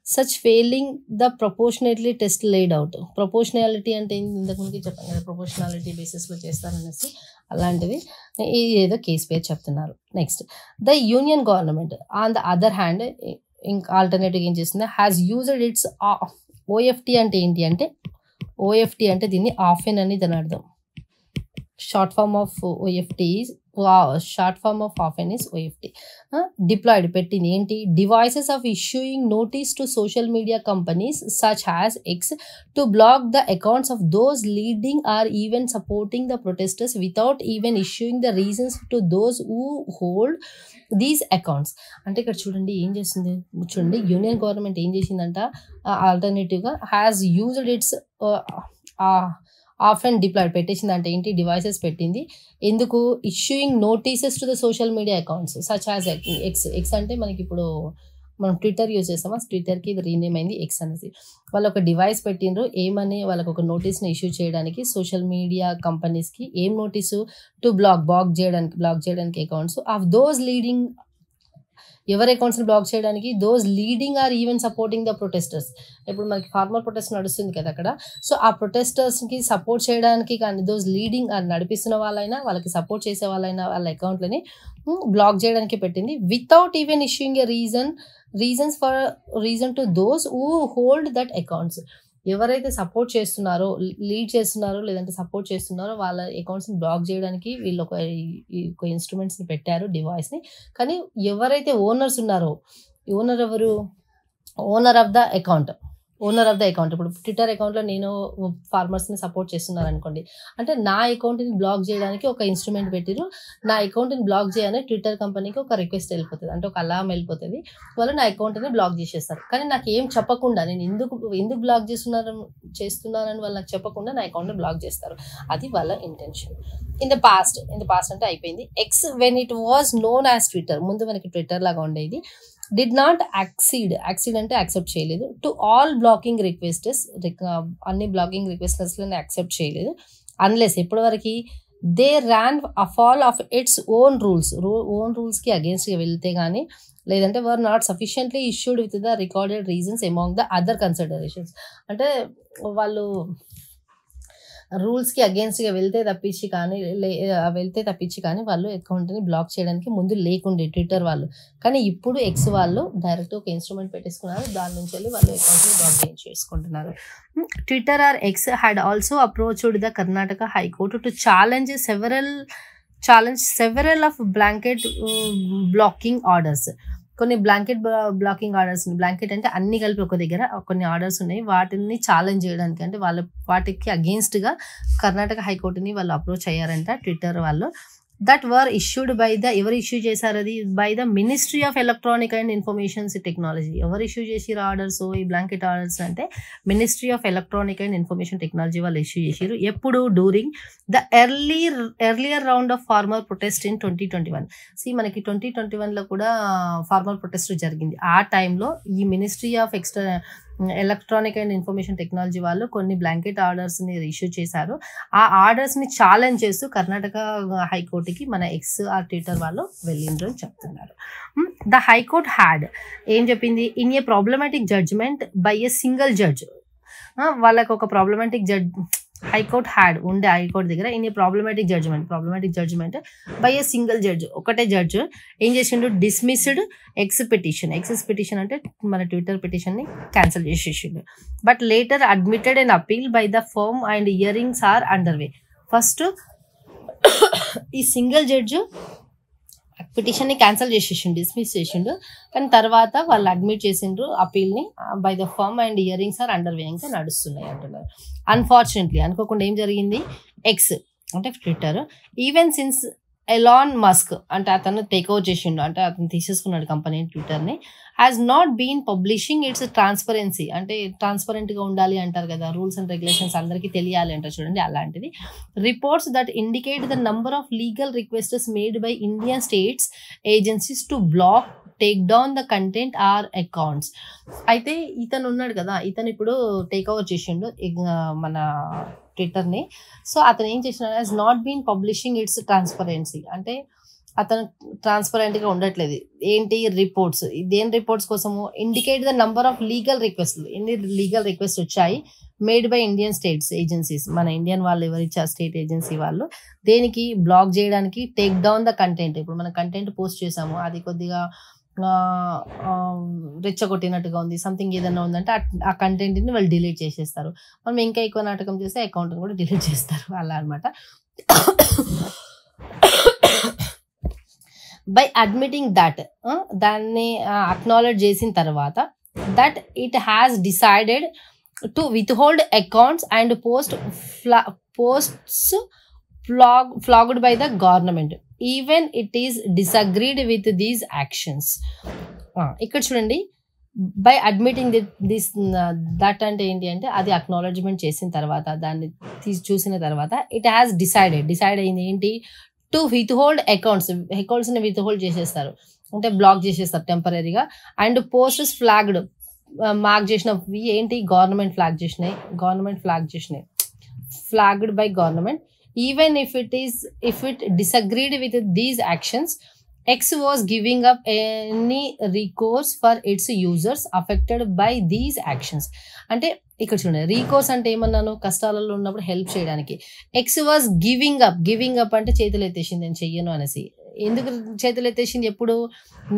Such failing the proportionately test laid out. Proportionality అంటే ఇంతకు ముందుకి చెప్పాను కదా, ప్రొపోర్షనాలిటీ బేసిస్లో చేస్తారనేసి, అలాంటివి ఏదో కేసు పేరు చెప్తున్నారు. Next, the union government on the other hand ఇంకా ఆల్టర్నేటివ్ ఏం చేస్తుంది? Has used its OFT. అంటే ఏంటి అంటే ఓఎఫ్టీ అంటే దీన్ని ఆఫెన్ అని దాని అర్థం. Short form of often is OFT. Deployed పెట్టింది ఏంటి? Devices of issuing notice to social media companies such as X to block the accounts of those leading or even supporting the protesters without even issuing the reasons to those who hold these accounts. అంటే ఇక్కడ చూడండి ఏం చేస్తుంది, చూడండి union government ఏం చేసిందంట, ఆల్టర్నేటివ్గా has used its often deployed పెట్టేసింది. అంటే ఏంటి? డివైసెస్ పెట్టింది. ఎందుకు? Issuing notices to the social media accounts such as X అంటే మనకి ఇప్పుడు మనం ట్విట్టర్ యూజ్ చేస్తామా, ట్విట్టర్కి ఇది రీనేమ్ అయింది ఎక్స్ అనేసి. వాళ్ళు ఒక డివైస్ పెట్టిండ్రు, ఏమని? వాళ్ళకు ఒక నోటీస్ని ఇష్యూ చేయడానికి సోషల్ మీడియా కంపెనీస్కి. ఏం నోటీసు? టు బ్లాక్ చేయడానికి అకౌంట్స్ ఆఫ్ దోస్ లీడింగ్. ఎవరి అకౌంట్స్ని బ్లాక్ చేయడానికి? Those leading or even supporting the protesters. ఇప్పుడు మనకి ఫార్మర్ ప్రొటెస్ట్ నడుస్తుంది కదా అక్కడ. సో ఆ ప్రొటెస్టర్స్కి సపోర్ట్ చేయడానికి కానీ దోస్ లీడింగ్ నడిపిస్తున్న వాళ్ళైనా వాళ్ళకి సపోర్ట్ చేసే వాళ్ళైనా వాళ్ళ అకౌంట్లని బ్లాక్ చేయడానికి పెట్టింది. Without even issuing a reason to those who hold that accounts. ఎవరైతే సపోర్ట్ చేస్తున్నారో, లీడ్ చేస్తున్నారో, లేదంటే సపోర్ట్ చేస్తున్నారో వాళ్ళ అకౌంట్స్ని బ్లాక్ చేయడానికి వీళ్ళు ఒక ఇన్స్ట్రుమెంట్స్ని పెట్టారు, డివైస్ని. కానీ ఎవరైతే ఓనర్స్ ఉన్నారో, ఓనర్ ఎవరు? Owner of the account. Owner of the account. ఇప్పుడు ట్విట్టర్ అకౌంట్లో నేను ఫార్మర్స్ని సపోర్ట్ చేస్తున్నాను అనుకోండి, అంటే నా అకౌంట్ని బ్లాక్ చేయడానికి ఒక ఇన్స్ట్రుమెంట్ పెట్టిరు. నా అకౌంట్ని బ్లాక్ చేయని ట్విట్టర్ కంపెనీకి ఒక రిక్వెస్ట్ వెళ్ళిపోతుంది, అంటే ఒక అలారం వెళ్ళిపోతుంది. వాళ్ళు నా అకౌంట్ని బ్లాక్ చేసేస్తారు. కానీ నాకు ఏం చెప్పకుండా, నేను ఎందుకు బ్లాక్ చేస్తున్నానని వాళ్ళు నాకు చెప్పకుండా నా అకౌంట్ని బ్లాక్ చేస్తారు. అది వాళ్ళ ఇంటెన్షన్. ఇన్ ద పాస్ట్ అంటే అయిపోయింది. X when it was known as Twitter, ముందు మనకి ట్విట్టర్ లాగా ఉండేది, did not accede అంటే యాక్సెప్ట్ చేయలేదు, టు ఆల్ బ్లాకింగ్ రిక్వెస్టెస్, అన్ని బ్లాకింగ్ రిక్వెస్ట్లను యాక్సెప్ట్ చేయలేదు, అన్లెస్ ఎప్పటి వరకు they ran afoul of its own రూల్స్కి అగేన్స్ట్గా వెళ్తే కానీ, లేదంటే were not sufficiently issued with the recorded reasons among the other considerations. అంటే వాళ్ళు రూల్స్కి అగేన్స్ట్గా వెళ్తే తప్పించి కానీ వాళ్ళు అకౌంట్ని బ్లాక్ చేయడానికి ముందు లేకుండే ట్విట్టర్ వాళ్ళు. కానీ ఇప్పుడు ఎక్స్ వాళ్ళు డైరెక్ట్ ఒక ఇన్స్ట్రుమెంట్ పెట్టేసుకున్నారు, దాని నుంచి వెళ్ళి వాళ్ళు అకౌంట్ని బ్లాక్ చేసుకుంటున్నారు. Twitter or X had also approached the Karnataka high court to challenge several of blanket blocking orders. కొన్ని బ్లాకింగ్ ఆర్డర్స్, బ్లాంకెట్ అంటే అన్ని కలిపి ఒక దగ్గర కొన్ని ఆర్డర్స్ ఉన్నాయి, వాటిని ఛాలెంజ్ చేయడానికి, అంటే వాటికి అగేన్స్ట్గా కర్ణాటక హైకోర్టుని వాళ్ళు అప్రోచ్ అయ్యారంట ట్విట్టర్ వాళ్ళు. That were issued by the, ఎవరు ఇష్యూ చేశారు అది, by the ministry of electronic and informations technology. ఎవరు ఇష్యూ చేసిరు ఆర్డర్స్, ఈ బ్లాంకెట్ ఆర్డర్స్ అంటే ministry of electronic and information technology వాళ్ళు ఇష్యూ చేసిరు. ఎప్పుడు, during the earlier round of farmer protest in 2021. మనకి 2021లో కూడా ఫార్మర్ ప్రొటెస్ట్ జరిగింది. ఆ టైంలో ఈ ministry of electronic and information technology వాళ్ళు కొన్ని బ్లాంకెట్ ఆర్డర్స్ని ఇష్యూ చేశారు. ఆ ఆర్డర్స్ని ఛాలెంజ్ చేస్తూ కర్ణాటక హైకోర్టుకి మన ఎక్స్ ఆర్ ట్విట్టర్ వాళ్ళు వెళ్ళిండ్రు అని చెప్తున్నారు. ద హైకోర్ట్ హ్యాడ్ ఏం చెప్పింది, in a problematic judgment by a single judge. వాళ్ళకి ఒక ప్రాబ్లమాటిక్ హైకోర్ట్ హ్యాడ్ ఉండే హైకోర్టు దగ్గర in a problematic judgment by a single judge, ఒకటే జడ్జ్ ఏం చేసిండు, డిస్మిస్డ్ ఎక్స్ పిటిషన్ అంటే మన ట్విట్టర్ పిటిషన్ని క్యాన్సిల్ చేసేసిండు. But later admitted and appeal by the firm and hearings are under way. First ఈ సింగిల్ జడ్జ్ పిటిషన్ని క్యాన్సిల్ చేసేసిండు, డిస్మిస్ చేసిండు. కానీ తర్వాత వాళ్ళు అడ్మిట్ చేసిండ్రు అపీల్ని, by the firm and hearings are under way, ఇంకా నడుస్తున్నాయి అంటున్నారు. అన్ఫార్చునేట్లీ అనుకోకుండా ఏం జరిగింది, ఎక్స్ అంటే Twitter, even since Elon Musk అంటే అతను టేక్ ఓవర్ చేసిండు, అంటే అతను తీసేసుకున్నాడు కంపెనీ ట్విట్టర్ని, has not been publishing its transparency, అంటే ట్రాన్స్పరెంట్గా ఉండాలి అంటారు కదా, రూల్స్ అండ్ రెగ్యులేషన్స్ అందరికీ తెలియాలి అంటారు చూడండి, అలాంటిది. Reports that indicate the number of legal requests made by Indian states agencies to block, take down the content or accounts. అయితే ఇతను ఉన్నాడు కదా, ఇతను ఇప్పుడు టేక్ ఓవర్ చేసిండు మన ట్విట్టర్ని. సో అతను ఏం చేసినాడు, has not been publishing its transparency, అంటే అతను ట్రాన్స్పరెంట్గా ఉండట్లేదు. ఏంటి రిపోర్ట్స్, దేని రిపోర్ట్స్ కోసము, indicate the number of legal రిక్వెస్ట్లు, ఎన్ని లీగల్ రిక్వెస్ట్ వచ్చాయి made by Indian states agencies, మన ఇండియన్ వాళ్ళు ఎవరిచ్చారు స్టేట్ ఏజెన్సీ వాళ్ళు, దేనికి బ్లాక్ చేయడానికి, టేక్ డౌన్ ద కంటెంట్. ఇప్పుడు మనం కంటెంట్ పోస్ట్ చేసాము, అది కొద్దిగా రెచ్చగొట్టినట్టుగా ఉంది, సంథింగ్ ఏదైనా ఉందంటే ఆ కంటెంట్ని వాళ్ళు డిలీట్ చేసేస్తారు. మనం ఇంకా ఎక్కువ నాటకం చేస్తే అకౌంట్ని కూడా డిలీట్ చేస్తారు, అలా అనమాట. బై అడ్మిటింగ్ దట్, దాన్ని అక్నాలెడ్జ్ చేసిన తర్వాత, that it has decided to withhold accounts and posts flagged by the government even it is disagreed with these actions. ఇక్కడ చూడండి, బై అడ్మిటింగ్ దిస్ దట్ అంటే ఏంటి అంటే, అది అక్నాలెడ్జ్మెంట్ చేసిన తర్వాత, దాన్ని చూసిన తర్వాత, ఇట్ హ్యాస్ డిసైడ్ అయింది ఏంటి, టు విత్హోల్డ్ అకౌంట్స్ని విత్హోల్డ్ చేసేస్తారు, అంటే బ్లాక్ చేసేస్తారు టెంపరీగా. అండ్ పోస్ట్స్ మార్క్ చేసినవి ఏంటి, గవర్నమెంట్ ఫ్లాగ్ చేసినాయి flagged by government. Even if it disagreed with these actions, X was giving up any recourse for its users affected by these actions. అంటే ఇక్కడ చూడండి, రీకోర్స్ అంటే ఏమన్నాను, కష్టాలలో ఉన్నప్పుడు హెల్ప్ చేయడానికి. ఎక్స్ వాజ్ గివింగ్ అప్ అంటే చేతులు ఎత్తేసింది, నేను చెయ్యను అనేసి. ఎందుకు చేతులు ఎత్తేసింది, ఎప్పుడు,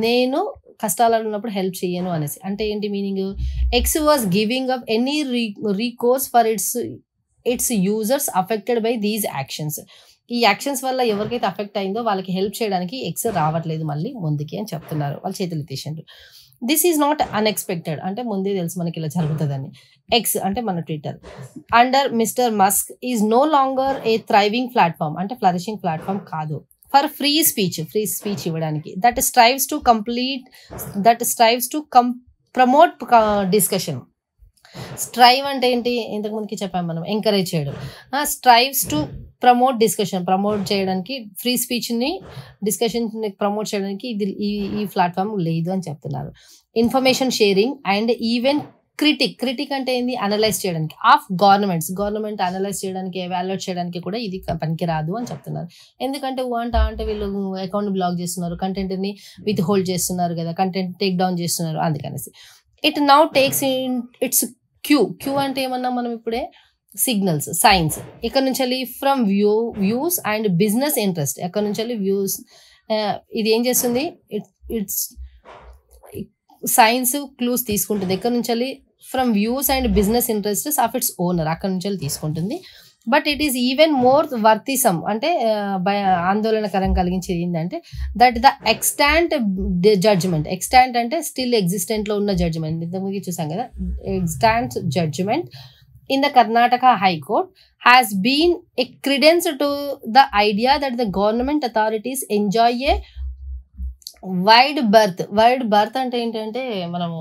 నేను కష్టాలలో ఉన్నప్పుడు హెల్ప్ చెయ్యను అనేసి. అంటే ఏంటి meaning, X was giving up any recourse for it's users affected by these actions. ఈ యాక్షన్స్ వల్ల ఎవరికైతే అఫెక్ట్ అయిందో వాళ్ళకి హెల్ప్ చేయడానికి ఎక్స్ రావట్లేదు మళ్ళీ ముందుకి అని చెప్తున్నారు, వాళ్ళు చేతులు ఎత్తేసిండ్రు. దిస్ ఈజ్ నాట్ అన్ఎక్స్పెక్టెడ్ అంటే ముందే తెలుసు మనకి ఇలా జరుగుతుందని. ఎక్స్ అంటే మన Twitter under mister Musk is no longer a thriving platform అంటే ఫ్లరిషింగ్ ప్లాట్ఫామ్ కాదు ఫర్ ఫ్రీ స్పీచ్ ఇవ్వడానికి that strives to promote discussion. Strive అంటే ఏంటి, ఇంతకు ముందుకి చెప్పాము మనం, ఎంకరేజ్ చేయడం. స్ట్రైవ్స్ టు ప్రమోట్ చేయడానికి ఫ్రీ స్పీచ్ని డిస్కషన్ ప్రమోట్ చేయడానికి ఈ ప్లాట్ఫామ్ లేదు అని చెప్తున్నారు. Information sharing and even critic అంటే ఏంది, అనలైజ్ చేయడానికి ఆఫ్ గవర్నమెంట్ అనలైజ్ చేయడానికి ఎవాల్యుయేట్ చేయడానికి కూడా ఇది పనికి రాదు అని చెప్తున్నారు. ఎందుకంటే అంటే వీళ్ళు అకౌంట్ బ్లాక్ చేస్తున్నారు, కంటెంట్ని విత్ హోల్డ్ చేస్తున్నారు కదా, కంటెంట్ టేక్ డౌన్ చేస్తున్నారు, అందుకనేసి. It now takes in its cue అంటే ఏమన్నా మనం ఇప్పుడే సిగ్నల్స్, సైన్స్. ఇక్కడ నుంచి వెళ్ళి from views and business interest, ఎక్కడ నుంచి వెళ్ళి వ్యూస్ ఇది ఏం చేస్తుంది, ఇట్స్ సైన్స్ క్లూస్ తీసుకుంటుంది. ఎక్కడ నుంచి వెళ్ళి from views and business interests of its owner, అక్కడ నుంచి వెళ్ళి తీసుకుంటుంది. But it is even more worrisome అంటే ఆందోళనకరం కలిగించేది ఏంటంటే దట్ ద ఎక్స్టాంట్ అంటే స్టిల్ ఎగ్జిస్టెంట్లో ఉన్న జడ్జిమెంట్, ఇంతకుముందు చూసాం కదా, extant judgment in the Karnataka High Court has been a credence to the idea that the government authorities enjoy a wide birth అంటే ఏంటంటే మనము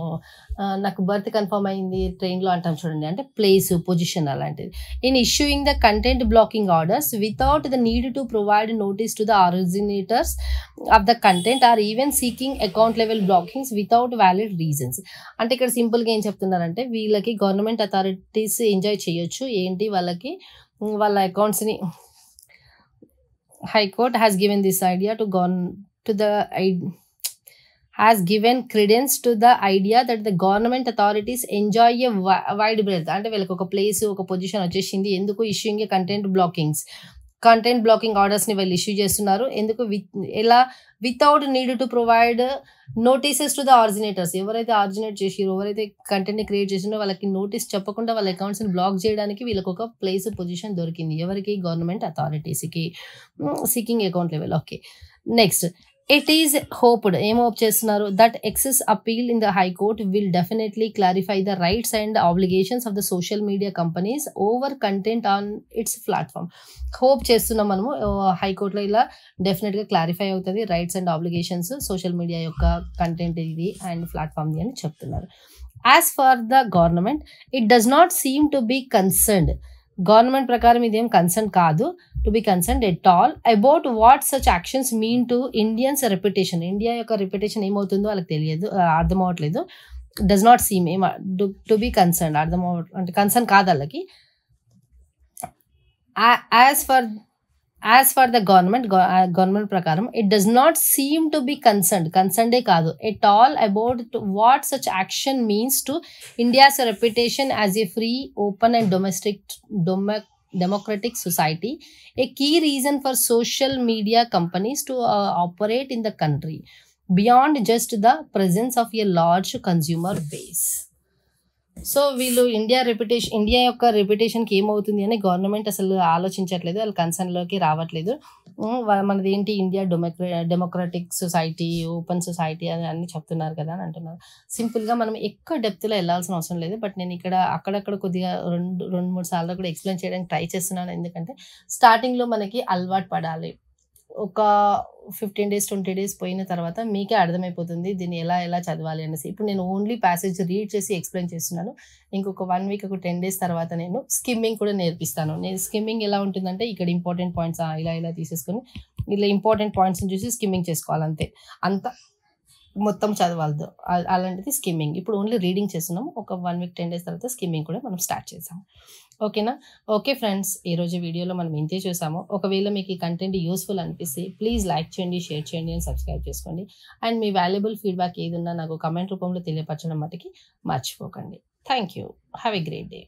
నాకు బర్త్ కన్ఫర్మ్ అయింది ట్రైన్లో అంటాం చూడండి, అంటే ప్లేస్, పొజిషన్ అలాంటిది. In issuing the content blocking orders without the need to provide notice to the originators of the content or even seeking account level blockings without valid reasons. అంటే ఇక్కడ సింపుల్గా ఏం చెప్తున్నారంటే వీళ్ళకి గవర్నమెంట్ అథారిటీస్ ఎంజాయ్ చేయొచ్చు ఏంటి, వాళ్ళ అకౌంట్స్ని. High court has given this idea has given credence to the idea that the government authorities enjoy a wide breadth అంటే వీళ్ళకి ఒక ప్లేస్, ఒక పొజిషన్ వచ్చేసింది. ఎందుకు ఇష్యూయింగ్ కంటెంట్ బ్లాకింగ్ ఆర్డర్స్ ని వీళ్ళు ఇష్యూ చేస్తున్నారు, ఎందుకు ఎలా without need to provide notices to the originators, ఎవరైతే ఆరిజినేట్ చేసిరో, ఎవరైతే కంటెంట్ ని క్రియేట్ చేసిరో వాళ్ళకి నోటీస్ చెప్పకుండా వాళ్ళ అకౌంట్స్ ని బ్లాక్ చేయడానికి వీళ్ళకి ఒక ప్లేస్, పొజిషన్ దొరికింది. ఎవరికి, గవర్నమెంట్ అథారిటీస్కి. Seeking account level. Okay, next it is hoped, ఏం హోప్ చేస్తున్నారు, that X's appeal in the high court will definitely clarify the rights and obligations of the social media companies over content on its platform. Hope చేస్తున్నాం మనము హైకోర్టులో ఇలా డెఫినెట్గా clarify అవుతుంది rights and obligations social media యొక్క content ఇది and ప్లాట్ఫామ్ది అని చెప్తున్నారు. As for the government it does not seem to be concerned, government ప్రకారం ఇదేం కన్సర్న్ కాదు, to be concerned at all about what such actions mean to Indians reputation. India యొక్క reputation ఏమవుతుందో వాళ్ళకి తెలియదు, అర్థం అవ్వట్లేదు. Does not seem to be concern, అర్థం అంటే కన్సర్న్ కాదు వాళ్ళకి. యాజ్ ఫర్ ద గవర్నమెంట్ ప్రకారం it does not seem to be కన్సర్న్డే కాదు, at all about what such action means to India's reputation as a free, open and democratic society, a key reason for social media companies to operate in the country beyond just the presence of a large consumer base. So వీళ్ళు India యొక్క రెప్యుటేషన్కి ఏమవుతుంది అని government అసలు ఆలోచించట్లేదు, వాళ్ళ కన్సర్న్లోకి రావట్లేదు. మనది ఏంటి, India democratic society, open society అని అన్ని చెప్తున్నారు కదా అని అంటున్నారు. సింపుల్గా మనం ఎక్కువ డెప్త్లో వెళ్ళాల్సిన అవసరం లేదు, బట్ నేను ఇక్కడ అక్కడక్కడ కొద్దిగా రెండు మూడు సార్లు కూడా ఎక్స్ప్లెయిన్ చేయడానికి ట్రై చేస్తున్నాను. ఎందుకంటే స్టార్టింగ్లో మనకి అలవాటు పడాలి. ఒక 15 days 20 days పోయిన తర్వాత మీకే అర్థమైపోతుంది దీన్ని ఎలా చదవాలి అనేసి. ఇప్పుడు నేను ఓన్లీ ప్యాసేజ్ రీడ్ చేసి ఎక్స్ప్లెయిన్ చేస్తున్నాను. ఇంకొక 1 week, ఒక 10 days తర్వాత నేను స్కిమ్మింగ్ కూడా నేర్పిస్తాను. నేను స్కిమ్మింగ్ ఎలా ఉంటుందంటే ఇక్కడ ఇంపార్టెంట్ పాయింట్స్ ఇలా తీసేసుకొని ఇలా ఇంపార్టెంట్ పాయింట్స్ని చూసి స్కిమ్మింగ్ చేసుకోవాలి, అంత మొత్తం చదవద్దు. అలాంటిది స్కిమ్మింగ్. ఇప్పుడు ఓన్లీ రీడింగ్ చేస్తున్నాం. ఒక 1 week 10 days తర్వాత స్కిమ్మింగ్ కూడా మనం స్టార్ట్ చేసాం. ఓకేనా? ఓకే ఫ్రెండ్స్, ఈరోజు వీడియోలో మనం ఇంతే చూసాము. ఒకవేళ మీకు ఈ కంటెంట్ యూస్ఫుల్ అనిపిస్తే ప్లీజ్ లైక్ చేయండి, షేర్ చేయండి అండ్ సబ్స్క్రైబ్ చేసుకోండి. అండ్ మీ వాల్యుబుల్ ఫీడ్బ్యాక్ ఏదున్నా నాకు కమెంట్ రూపంలో తెలియపరచడం మటుకి మర్చిపోకండి. Thank you. Have a great day.